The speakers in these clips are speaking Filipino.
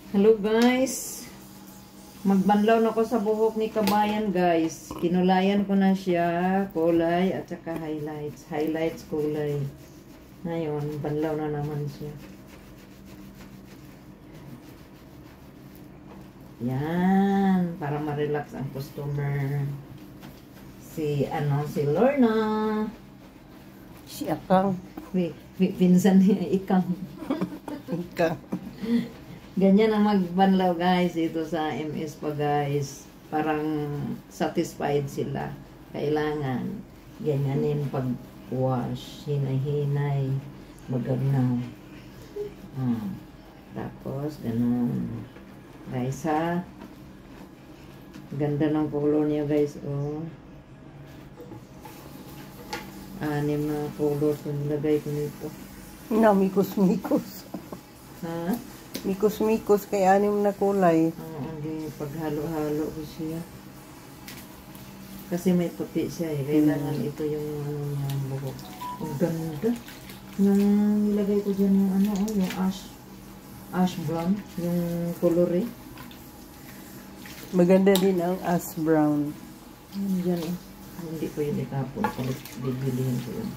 Hello guys, magbanlaw na ko sa buhok ni Kabayan guys. Kinulayan ko na siya, kulay at saka highlights kulay. Ngayon, banlaw na naman siya. Yan, para ma-relax ang customer. Si Lorna. Si Akang. Pinsan niya, Ikang. Ikang. Ganyan ang magbanlaw guys ito sa MS pa guys. Parang satisfied sila. Kailangan ganyanin pag wash. Hinay-hinay. Magagnaw. Tapos ganun. Guys ha. Ganda ng color niya guys. Oh. 6 na color kung nilagay ko nito. Na mikos-mikos. Ha? Mikos-mikos kay 6 na kulay. Hindi paghalo-halo ko siya. Kasi may puti siya eh. Kailangan ito yung niya buhok. Ang ganda. Yung nilagay ko dyan yung yung ash brown. Yung color eh. Maganda din ang ash brown. Dyan eh. Hindi ko yun itapon. Bibilihin ko yun.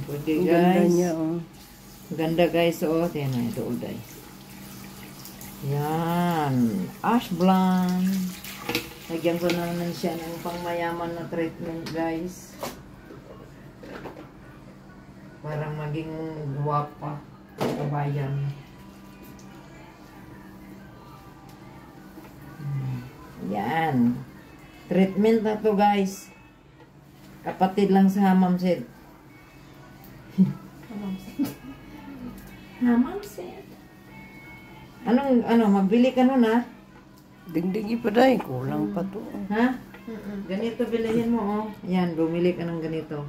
Pwede Ang guys. ganda niya oh. Ganda guys, oh. Tingnan na ito, ulday. Yan. Ash blonde. Lagyan ko naman siya ng pangmayaman na treatment, guys. Para maging guwapa. Kabayan. Yan. Treatment na to, guys. Kapatid lang sa Ma'am Sid. Ma'am Sid. Magbili ka nun, ha? Dingdigi pa dahil. Kulang pa to. Ha? Ganito bilihin mo, oh. Yan, bumili ka ng ganito.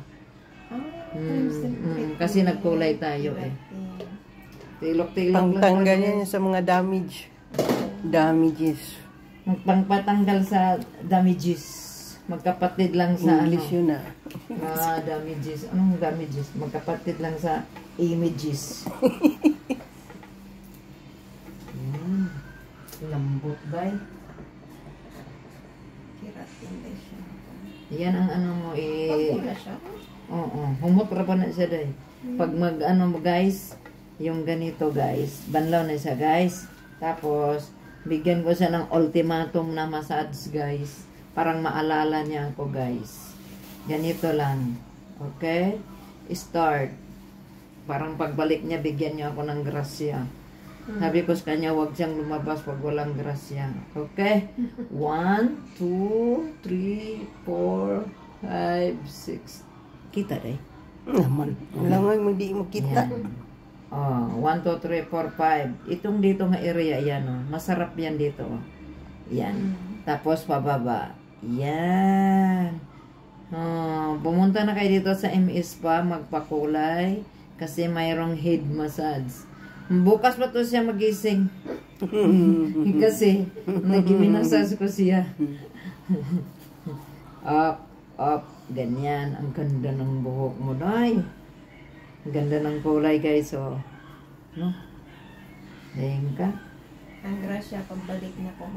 Kasi nagkulay tayo, eh. Tilok-tilok lang. Pangtanggal niya sa mga damages. Magpangpatanggal sa damages. Magkapatid lang sa English yun ah. Damages. Anong damages? Magkapatid lang sa images. Lambot ba? Yan ang mo Oo, humot ra pa na siya day. Pag guys, yung ganito guys, banlaw na siya guys. Tapos bigyan ko siya ng ultimatum na massage guys. Parang maalala niya ako guys. Ganito lang. Okay? Start. Parang pagbalik niya, bigyan niya ako ng grasya. Sabi ko sa kanya, huwag siyang lumabas pag walang grasya. Okay? 1, 2, 3, 4, 5, 6. Kita day? Naman. Lang hindi mo kita. 1, 2, 3, 4, 5. Itong dito nga area, yan oh. Masarap yan dito oh. Yan. Tapos pababa. Yan. Pumunta na kayo dito sa MS pa, magpakulay. Kasi mayroong head massage. Bukas pa to siya magising. Kasi nag-minasas ko siya. Up. Ganyan. Ang ganda ng buhok mo, day. Ang ganda ng kulay, guys. So, no? Dahin ka. Ang grasya, pagbalik niya po.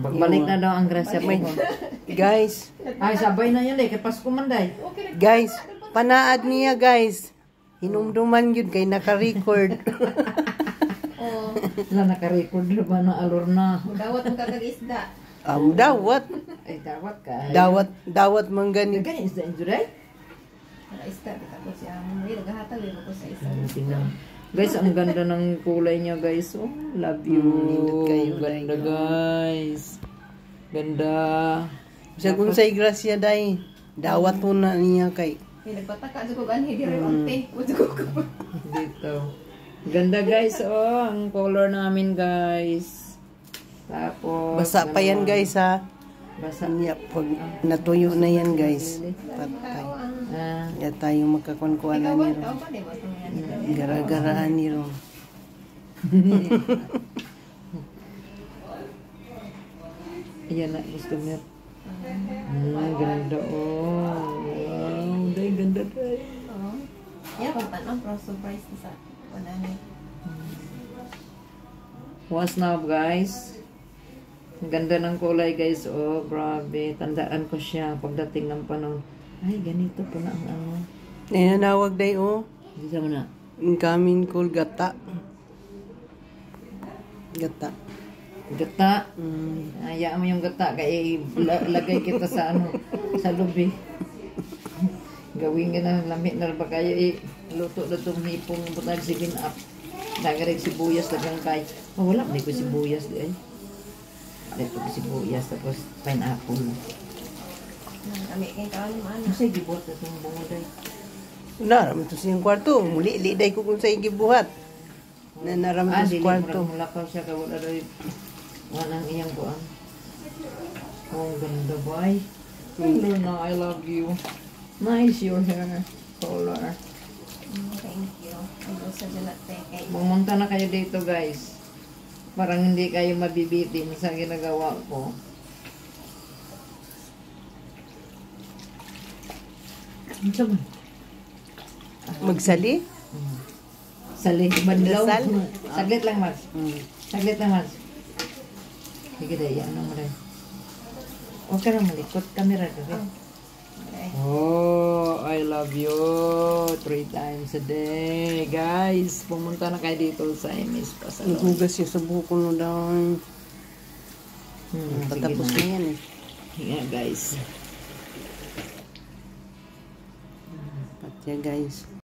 Pagbalik na daw ang grasya po. Guys. Ay, sabay na yun, Kay Pasko man, day. Guys. Panaad niya, guys. Hinumduman yun kay naka-record. Naka-record na ba na alor na? Dawat mong kakagisda. Dawat. Ay, dawat ka. Dawat mong ganit. Ganyan isda yung juray? Naka-isda, kita po siya. Naghahatag yun ako sa isa. Tingnan. Guys, ang ganda ng kulay niya, guys. Oh, love you. Kayo, Ganda, guys. Ganda. Sa kung sa igrasya day, dawat mo na niya kay. Nagpataka sa kong anhi, di rin unti. Dito. Ganda, guys. Oh, ang color namin, guys. Tapos, Basa pa yan guys ha. Basa. Niya, pag natuyo na yan guys. Patay. Kaya tayo magkakunkuhan na niyo. Gara-garaan niyo. Ayan na, gusto niya. Ganda. Oh. Wow. Day, ganda day. Yan, kung paano, pro surprise sa panani. What's now, guys? Ang ganda ng kulay, guys. Oh, grabe. Tandaan ko siya pagdating ng panahon. Ay, ganito po na ang ano. Nanawag day oh. Hindi mo na. Incoming call gata. Gata. Gata. Hayaan mo yung gata. Kaya lagay kita sa ano, sa lubi. Gawin ka na lamit na ba kayo luto na itong hipong butag 7-up. Nagarig sibuyas lagang kay. Oh, wala ba ko sibuyas di ay. Wala ko sibuyas tapos pineapple. Kami kay kaon man. Kasi gibuhat na itong bungod ay. Wala, raman to siyang kwarto. Muli, liday ko kung sa'yo gibuhat. Na naramdaman sa Dili kwarto. mula pa siya kawala daw walang iyang buwan. Oh, ganda boy. Hello na, I love you. Nice your hair color. Thank you. Ay, sa jalate kay. Pumunta na kayo dito, guys. Parang hindi kayo mabibitin sa ginagawa ko. Ano ba? Magsali? Sali, banlaw. Dasal? Saglit lang, Mars. Saglit lang, Mars. Sige, dahil. Ano mo rin? Huwag ka na malikot. Camera doon. Okay. Oh, I love you 3 times a day. Guys, pumunta na kayo dito sa MS Pasalon. Nagugas siya sa buko no daw. Patapos na yan eh. Yeah, guys. Patya guys.